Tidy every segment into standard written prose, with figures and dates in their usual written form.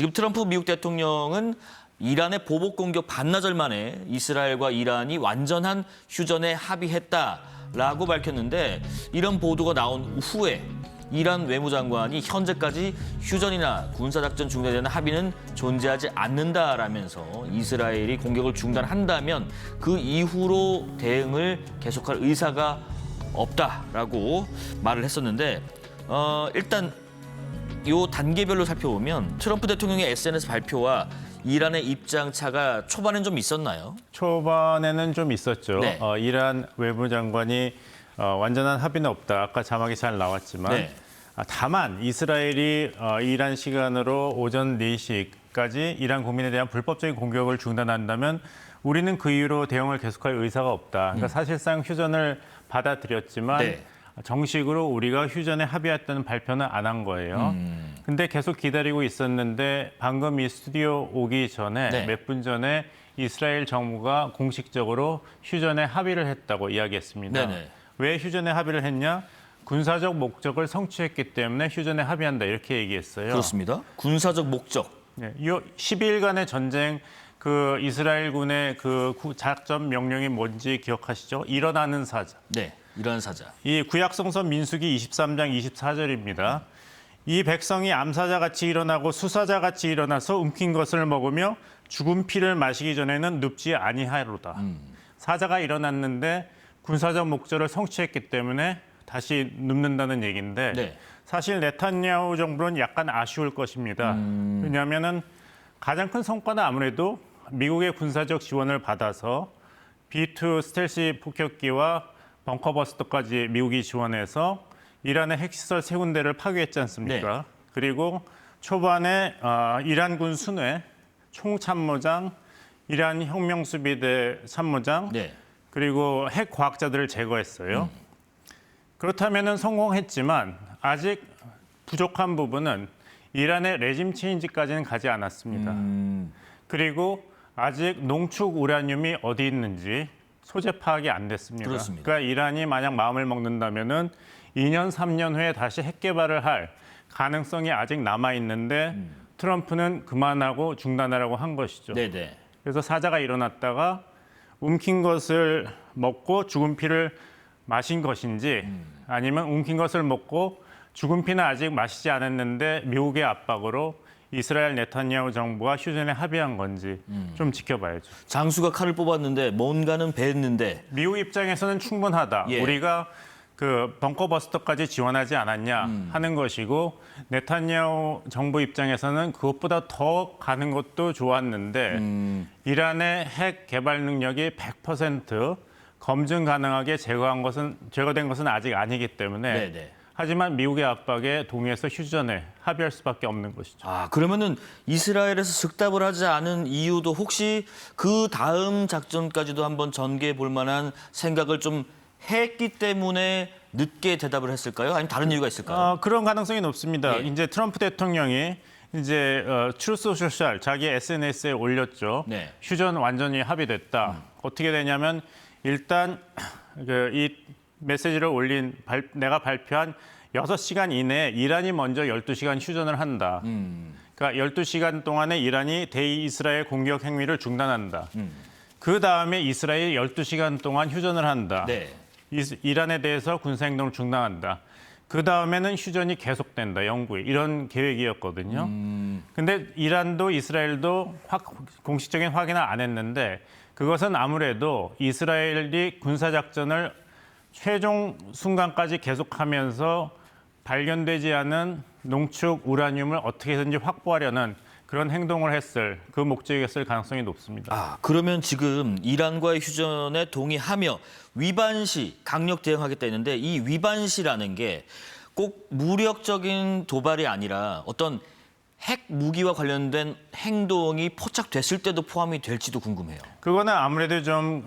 지금 트럼프 미국 대통령은 이란의 보복 공격 반나절 만에 이스라엘과 이란이 완전한 휴전에 합의했다라고 밝혔는데 이런 보도가 나온 후에 이란 외무장관이 현재까지 휴전이나 군사작전 중단에 대한 합의는 존재하지 않는다라면서 이스라엘이 공격을 중단한다면 그 이후로 대응을 계속할 의사가 없다라고 말을 했었는데 일단 요 단계별로 살펴보면 트럼프 대통령의 SNS 발표와 이란의 입장 차가 초반엔 좀 있었나요? 초반에는 좀 있었죠. 네. 이란 외무장관이 완전한 합의는 없다. 아까 자막이 잘 나왔지만 네. 다만 이스라엘이 이란 시간으로 오전 4시까지 이란 국민에 대한 불법적인 공격을 중단한다면 우리는 그 이후로 대응을 계속할 의사가 없다. 그러니까 사실상 휴전을 받아들였지만 네. 정식으로 우리가 휴전에 합의했다는 발표는 안 한 거예요. 근데 계속 기다리고 있었는데 방금 이 스튜디오 오기 전에 네. 몇 분 전에 이스라엘 정부가 공식적으로 휴전에 합의를 했다고 이야기했습니다. 네네. 왜 휴전에 합의를 했냐? 군사적 목적을 성취했기 때문에 휴전에 합의한다 이렇게 얘기했어요. 그렇습니다. 군사적 목적. 네, 이 12일간의 전쟁 그 이스라엘군의 그 작전 명령이 뭔지 기억하시죠? 일어나는 사자. 네, 이란 사자. 이 구약성서 민수기 23장 24절입니다. 이 백성이 암사자같이 일어나고 수사자같이 일어나서 움킨 것을 먹으며 죽은 피를 마시기 전에는 눕지 아니하로다. 사자가 일어났는데 군사적 목적을 성취했기 때문에 다시 눕는다는 얘기인데 네. 사실 네타냐후 정부는 약간 아쉬울 것입니다. 왜냐하면 가장 큰 성과는 아무래도 미국의 군사적 지원을 받아서 B2 스텔시 폭격기와 벙커버스터까지 미국이 지원해서 이란의 핵시설 세 군데를 파괴했지 않습니까? 네. 그리고 초반에 이란군 순회, 총참모장, 이란 혁명수비대 참모장, 네. 그리고 핵 과학자들을 제거했어요. 그렇다면 성공했지만 아직 부족한 부분은 이란의 레짐 체인지까지는 가지 않았습니다. 그리고 아직 농축 우라늄이 어디 있는지 소재 파악이 안 됐습니다. 그렇습니다. 그러니까 이란이 만약 마음을 먹는다면은 2년, 3년 후에 다시 핵 개발을 할 가능성이 아직 남아 있는데 트럼프는 그만하고 중단하라고 한 것이죠. 네네. 그래서 사자가 일어났다가 움킨 것을 먹고 죽은 피를 마신 것인지 아니면 움킨 것을 먹고 죽은 피는 아직 마시지 않았는데 미국의 압박으로 이스라엘 네타냐후 정부가 휴전에 합의한 건지 좀 지켜봐야죠. 장수가 칼을 뽑았는데 뭔가는 뱄는데 미국 입장에서는 충분하다. 예. 우리가 그 벙커버스터까지 지원하지 않았냐 하는 것이고 네타냐후 정부 입장에서는 그것보다 더 가는 것도 좋았는데 이란의 핵 개발 능력이 100% 검증 가능하게 제거된 것은 아직 아니기 때문에 네네. 하지만 미국의 압박에 동의해서 휴전에 합의할 수밖에 없는 것이죠. 그러면은 이스라엘에서 즉답을 하지 않은 이유도 혹시 그 다음 작전까지도 한번 전개해 볼 만한 생각을 좀 했기 때문에 늦게 대답을 했을까요? 아니면 다른 이유가 있을까요? 그런 가능성이 높습니다. 예. 이제 트럼프 대통령이 이제 트루스 소셜 자기 SNS에 올렸죠. 네. 휴전 완전히 합의됐다. 어떻게 되냐면 일단 이 메시지를 올린 내가 발표한 6시간 이내에 이란이 먼저 12시간 휴전을 한다. 그러니까 12시간 동안에 이란이 대이스라엘 공격 행위를 중단한다. 그 다음에 이스라엘이 12시간 동안 휴전을 한다. 네. 이란에 대해서 군사행동을 중단한다. 그 다음에는 휴전이 계속된다. 영구히. 이런 계획이었거든요. 근데 이란도 이스라엘도 공식적인 확인을 안 했는데 그것은 아무래도 이스라엘이 군사작전을 최종 순간까지 계속하면서 발견되지 않은 농축 우라늄을 어떻게든지 확보하려는 그런 행동을 했을 그 목적이었을 가능성이 높습니다. 그러면 지금 이란과의 휴전에 동의하며 위반 시 강력 대응하겠다 했는데 이 위반 시라는 게 꼭 무력적인 도발이 아니라 어떤 핵 무기와 관련된 행동이 포착됐을 때도 포함이 될지도 궁금해요. 그거는 아무래도 좀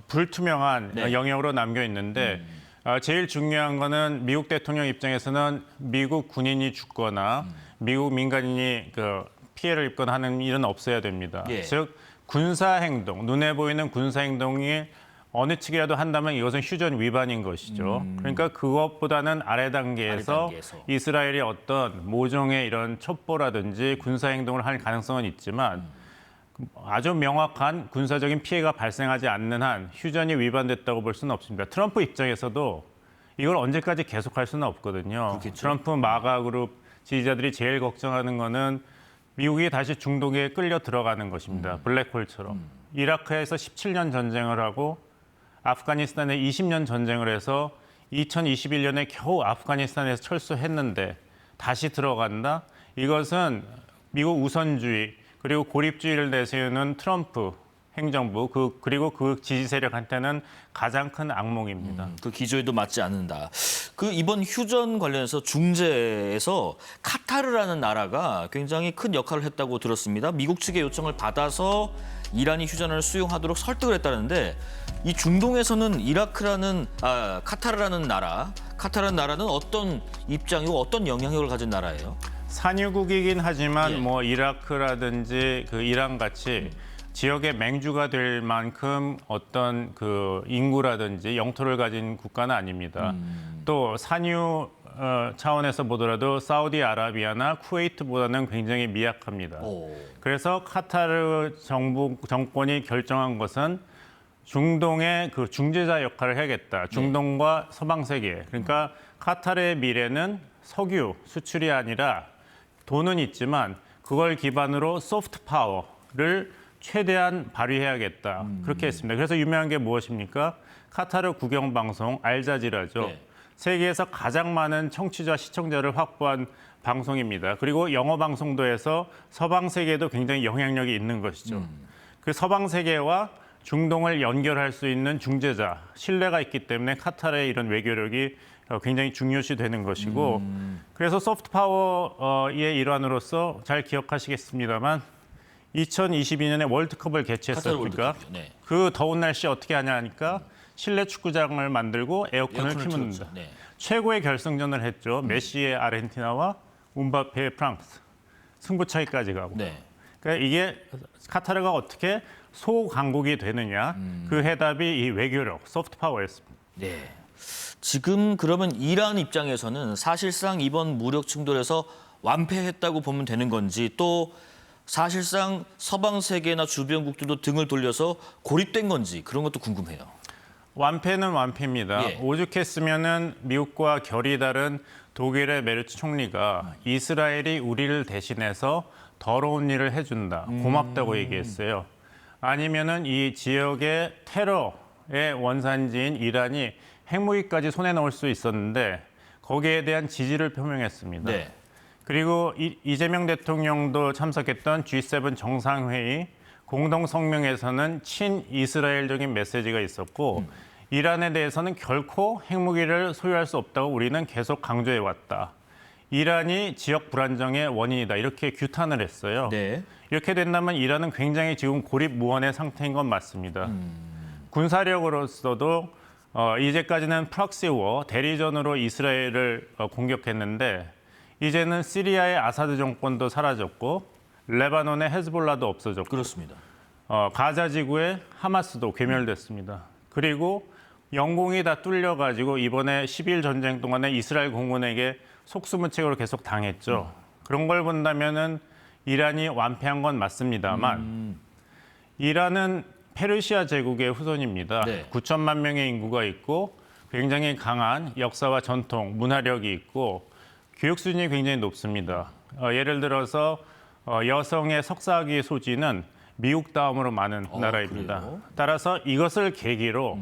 불투명한 네. 영역으로 남겨 있는데 제일 중요한 거는 미국 대통령 입장에서는 미국 군인이 죽거나 미국 민간인이 그 피해를 입거나 하는 일은 없어야 됩니다. 예. 즉 군사 행동, 눈에 보이는 군사 행동이 어느 측이라도 한다면 이것은 휴전 위반인 것이죠. 그러니까 그것보다는 아래 단계에서 이스라엘이 어떤 모종의 이런 첩보라든지 군사 행동을 할 가능성은 있지만 아주 명확한 군사적인 피해가 발생하지 않는 한 휴전이 위반됐다고 볼 수는 없습니다. 트럼프 입장에서도 이걸 언제까지 계속할 수는 없거든요. 그렇겠죠. 트럼프 마가 그룹 지지자들이 제일 걱정하는 거는 미국이 다시 중동에 끌려 들어가는 것입니다. 블랙홀처럼. 이라크에서 17년 전쟁을 하고 아프가니스탄에 20년 전쟁을 해서 2021년에 겨우 아프가니스탄에서 철수했는데 다시 들어간다? 이것은 미국 우선주의 그리고 고립주의를 내세우는 트럼프 행정부 그리고 그 지지 세력한테는 가장 큰 악몽입니다. 그 기조에도 맞지 않는다. 그 이번 휴전 관련해서 중재에서 카타르라는 나라가 굉장히 큰 역할을 했다고 들었습니다. 미국 측의 요청을 받아서 이란이 휴전을 수용하도록 설득을 했다는데 이 중동에서는 카타르라는 나라는 어떤 입장이고 어떤 영향력을 가진 나라예요? 산유국이긴 하지만 예. 뭐 이라크라든지 그 이란 같이 지역의 맹주가 될 만큼 어떤 그 인구라든지 영토를 가진 국가는 아닙니다. 또 산유 차원에서 보더라도 사우디아라비아나 쿠웨이트보다는 굉장히 미약합니다. 그래서 카타르 정권이 결정한 것은 중동의 그 중재자 역할을 해야겠다. 중동과 서방 세계. 그러니까 카타르의 미래는 석유 수출이 아니라 돈은 있지만 그걸 기반으로 소프트 파워를 최대한 발휘해야겠다. 그렇게 했습니다. 그래서 유명한 게 무엇입니까? 카타르 국영방송 알자지라죠. 네. 세계에서 가장 많은 청취자, 시청자를 확보한 방송입니다. 그리고 영어 방송도 해서 서방 세계에도 굉장히 영향력이 있는 것이죠. 그 서방 세계와 중동을 연결할 수 있는 중재자, 신뢰가 있기 때문에 카타르의 이런 외교력이 굉장히 중요시 되는 것이고 그래서 소프트 파워의 일환으로서 잘 기억하시겠습니다만 2022년에 월드컵을 카타르 개최했습니까? 월드컵이죠. 네. 그 더운 날씨 어떻게 하냐 하니까 실내 축구장을 만들고 에어컨을 에어컨을 키웁니다. 틀었죠. 네. 최고의 결승전을 했죠. 메시의 아르헨티나와 음바페의 프랑스. 승부차기까지 가고. 네. 그러니까 이게 카타르가 어떻게 소강국이 되느냐. 그 해답이 이 외교력, 소프트 파워였습니다. 네. 지금 그러면 이란 입장에서는 사실상 이번 무력 충돌에서 완패했다고 보면 되는 건지 또 사실상 서방 세계나 주변국들도 등을 돌려서 고립된 건지 그런 것도 궁금해요. 완패는 완패입니다. 예. 오죽했으면은 미국과 결이 다른 독일의 메르츠 총리가 이스라엘이 우리를 대신해서 더러운 일을 해준다. 고맙다고 얘기했어요. 아니면은 이 지역의 테러의 원산지인 이란이 핵무기까지 손에 넣을 수 있었는데 거기에 대한 지지를 표명했습니다. 네. 그리고 이재명 대통령도 참석했던 G7 정상회의 공동 성명에서는 친이스라엘적인 메시지가 있었고 이란에 대해서는 결코 핵무기를 소유할 수 없다고 우리는 계속 강조해 왔다. 이란이 지역 불안정의 원인이다. 이렇게 규탄을 했어요. 네. 이렇게 된다면 이란은 굉장히 지금 고립무원의 상태인 건 맞습니다. 군사력으로서도 이제까지는 프락시워, 대리전으로 이스라엘을 공격했는데 이제는 시리아의 아사드 정권도 사라졌고 레바논의 헤즈볼라도 없어졌고 그렇습니다. 가자 지구의 하마스도 괴멸됐습니다. 그리고 영공이 다 뚫려가지고 이번에 10일 전쟁 동안에 이스라엘 공군에게 속수무책으로 계속 당했죠. 그런 걸 본다면은 이란이 완패한 건 맞습니다만 이란은 페르시아 제국의 후손입니다. 네. 9천만 명의 인구가 있고 굉장히 강한 역사와 전통, 문화력이 있고 교육 수준이 굉장히 높습니다. 예를 들어서 여성의 석사학위 소지는 미국 다음으로 많은 나라입니다. 그래요? 따라서 이것을 계기로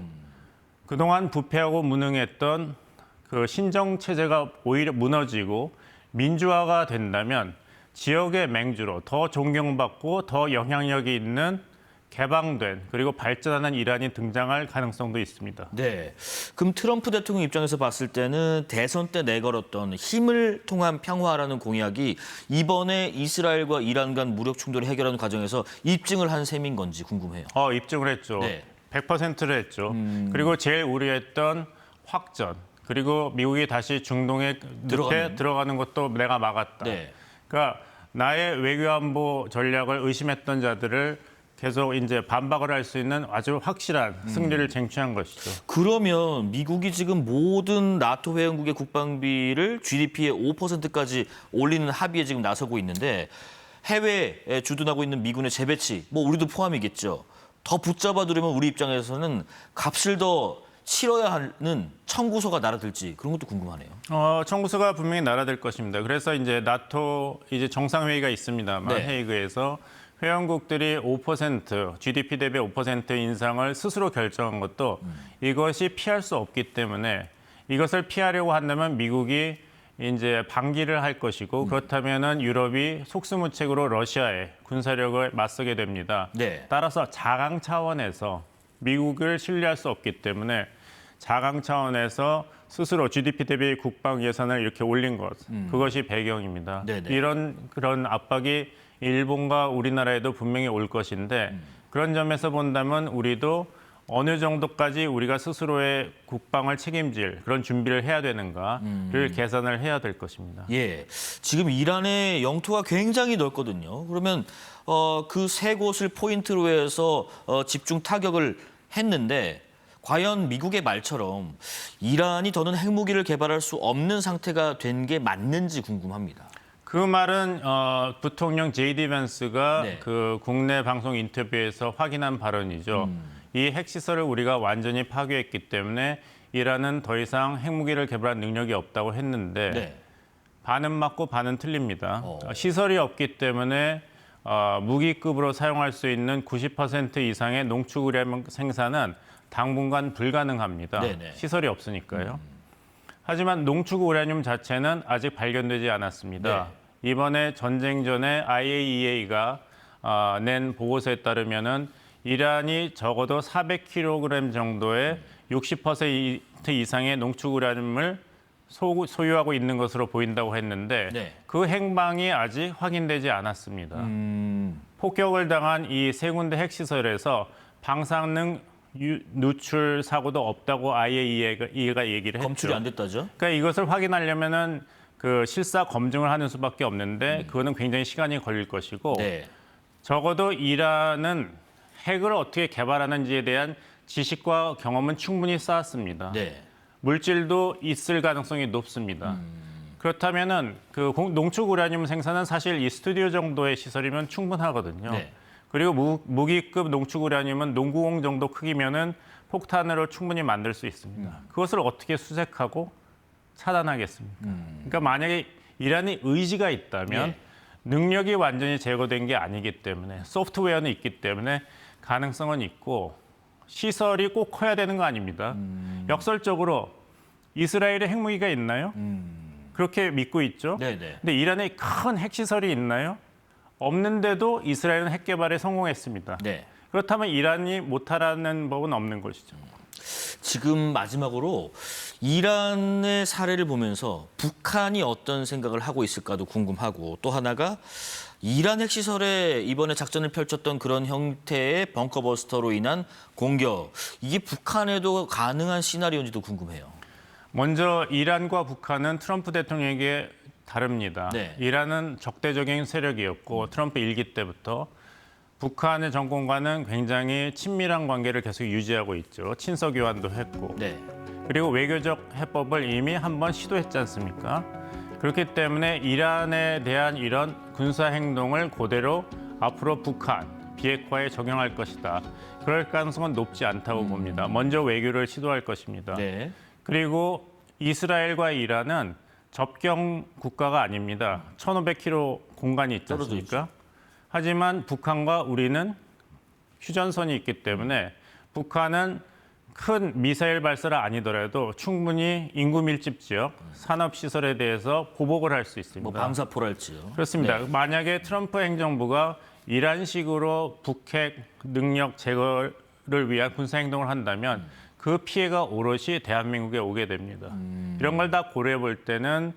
그동안 부패하고 무능했던 그 신정 체제가 오히려 무너지고 민주화가 된다면 지역의 맹주로 더 존경받고 더 영향력이 있는 개방된 그리고 발전하는 이란이 등장할 가능성도 있습니다. 네. 그럼 트럼프 대통령 입장에서 봤을 때는 대선 때 내걸었던 힘을 통한 평화라는 공약이 이번에 이스라엘과 이란 간 무력 충돌을 해결하는 과정에서 입증을 한 셈인 건지 궁금해요. 입증을 했죠. 네. 100%를 했죠. 그리고 제일 우려했던 확전. 그리고 미국이 다시 중동에 늪에 들어가는 것도 내가 막았다. 네. 그러니까 나의 외교안보 전략을 의심했던 자들을 계속 이제 반박을 할 수 있는 아주 확실한 승리를 쟁취한 것이죠. 그러면 미국이 지금 모든 나토 회원국의 국방비를 GDP의 5%까지 올리는 합의에 지금 나서고 있는데 해외에 주둔하고 있는 미군의 재배치, 뭐 우리도 포함이겠죠. 더 붙잡아 두려면 우리 입장에서는 값을 더 치러야 하는 청구서가 날아들지 그런 것도 궁금하네요. 청구서가 분명히 날아들 것입니다. 그래서 이제 나토 이제 정상회의가 있습니다만 네. 헤이그에서 회원국들이 5% GDP 대비 5% 인상을 스스로 결정한 것도 이것이 피할 수 없기 때문에 이것을 피하려고 한다면 미국이 이제 방기를 할 것이고 그렇다면은 유럽이 속수무책으로 러시아의 군사력을 맞서게 됩니다. 네. 따라서 자강 차원에서 미국을 신뢰할 수 없기 때문에 자강 차원에서 스스로 GDP 대비 국방 예산을 이렇게 올린 것, 그것이 배경입니다. 네네. 그런 압박이 일본과 우리나라에도 분명히 올 것인데 그런 점에서 본다면 우리도 어느 정도까지 우리가 스스로의 국방을 책임질 그런 준비를 해야 되는가를 계산을 해야 될 것입니다. 예, 지금 이란의 영토가 굉장히 넓거든요. 그러면 그 세 곳을 포인트로 해서 집중 타격을 했는데 과연 미국의 말처럼 이란이 더는 핵무기를 개발할 수 없는 상태가 된 게 맞는지 궁금합니다. 그 말은 부통령 J.D. 벤스가 네. 그 국내 방송 인터뷰에서 확인한 발언이죠. 이 핵시설을 우리가 완전히 파괴했기 때문에 이란은 더 이상 핵무기를 개발할 능력이 없다고 했는데 네. 반은 맞고 반은 틀립니다. 시설이 없기 때문에 무기급으로 사용할 수 있는 90% 이상의 농축 우라늄 생산은 당분간 불가능합니다. 네네. 시설이 없으니까요. 하지만 농축 우라늄 자체는 아직 발견되지 않았습니다. 이번에 전쟁 전에 IAEA가 낸 보고서에 따르면은 이란이 적어도 400kg 정도의 60% 이상의 농축 우라늄을 소유하고 있는 것으로 보인다고 했는데 네. 그 행방이 아직 확인되지 않았습니다. 폭격을 당한 이 세 군데 핵시설에서 방사능 누출 사고도 없다고 IAEA가 얘기를 했죠. 검출이 안 됐다죠? 그러니까 이것을 확인하려면은 그 실사 검증을 하는 수밖에 없는데 그거는 굉장히 시간이 걸릴 것이고 네. 적어도 이란은 핵을 어떻게 개발하는지에 대한 지식과 경험은 충분히 쌓았습니다. 네. 물질도 있을 가능성이 높습니다. 그렇다면은 그 농축 우라늄 생산은 사실 이 스튜디오 정도의 시설이면 충분하거든요. 네. 그리고 무기급 농축 우라늄은 농구공 정도 크기면은 폭탄으로 충분히 만들 수 있습니다. 그것을 어떻게 수색하고 차단하겠습니까? 그러니까 만약에 이란이 의지가 있다면 예. 능력이 완전히 제거된 게 아니기 때문에 소프트웨어는 있기 때문에 가능성은 있고 시설이 꼭 커야 되는 거 아닙니다. 역설적으로 이스라엘에 핵무기가 있나요? 그렇게 믿고 있죠. 네네. 근데 이란에 큰 핵시설이 있나요? 없는데도 이스라엘은 핵 개발에 성공했습니다. 네. 그렇다면 이란이 못하라는 법은 없는 것이죠. 지금 마지막으로 이란의 사례를 보면서 북한이 어떤 생각을 하고 있을까도 궁금하고 또 하나가 이란 핵시설에 이번에 작전을 펼쳤던 그런 형태의 벙커버스터로 인한 공격, 이게 북한에도 가능한 시나리오인지도 궁금해요. 먼저 이란과 북한은 트럼프 대통령에게 다릅니다. 네. 이란은 적대적인 세력이었고 트럼프 일기 때부터 북한의 정권과는 굉장히 친밀한 관계를 계속 유지하고 있죠. 친서 교환도 했고. 네. 그리고 외교적 해법을 이미 한번 시도했지 않습니까? 그렇기 때문에 이란에 대한 이런 군사 행동을 그대로 앞으로 북한, 비핵화에 적용할 것이다. 그럴 가능성은 높지 않다고 봅니다. 먼저 외교를 시도할 것입니다. 네. 그리고 이스라엘과 이란은 접경 국가가 아닙니다. 1,500km 공간이 있지 떨어져 않습니까? 하지만 북한과 우리는 휴전선이 있기 때문에 북한은 큰 미사일 발사가 아니더라도 충분히 인구 밀집 지역, 산업 시설에 대해서 보복을 할 수 있습니다. 뭐 방사포랄지요. 그렇습니다. 네. 만약에 트럼프 행정부가 이란식으로 북핵 능력 제거를 위한 군사 행동을 한다면 그 피해가 오롯이 대한민국에 오게 됩니다. 이런 걸 다 고려해 볼 때는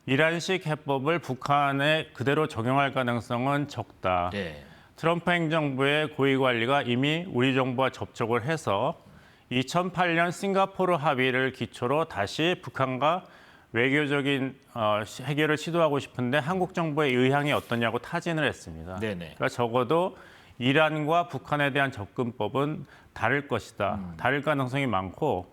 이란식 해법을 북한에 그대로 적용할 가능성은 적다. 네. 트럼프 행정부의 고위 관리가 이미 우리 정부와 접촉을 해서 2008년 싱가포르 합의를 기초로 다시 북한과 외교적인 해결을 시도하고 싶은데 한국 정부의 의향이 어떠냐고 타진을 했습니다. 네네. 그러니까 적어도 이란과 북한에 대한 접근법은 다를 것이다. 다를 가능성이 많고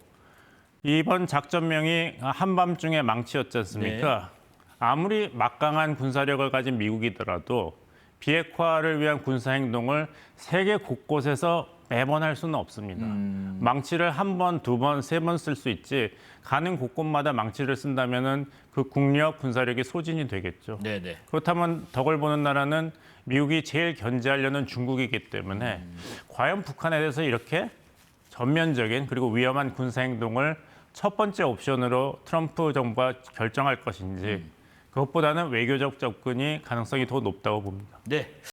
이번 작전명이 한밤중에 망치였지 않습니까? 아무리 막강한 군사력을 가진 미국이더라도 비핵화를 위한 군사행동을 세계 곳곳에서 매번 할 수는 없습니다. 망치를 한 번, 두 번, 세 번 쓸 수 있지 가는 곳곳마다 망치를 쓴다면은 그 국력, 군사력이 소진이 되겠죠. 네네. 그렇다면 덕을 보는 나라는 미국이 제일 견제하려는 중국이기 때문에 과연 북한에 대해서 이렇게 전면적인 그리고 위험한 군사행동을 첫 번째 옵션으로 트럼프 정부가 결정할 것인지 그것보다는 외교적 접근이 가능성이 더 높다고 봅니다. 네.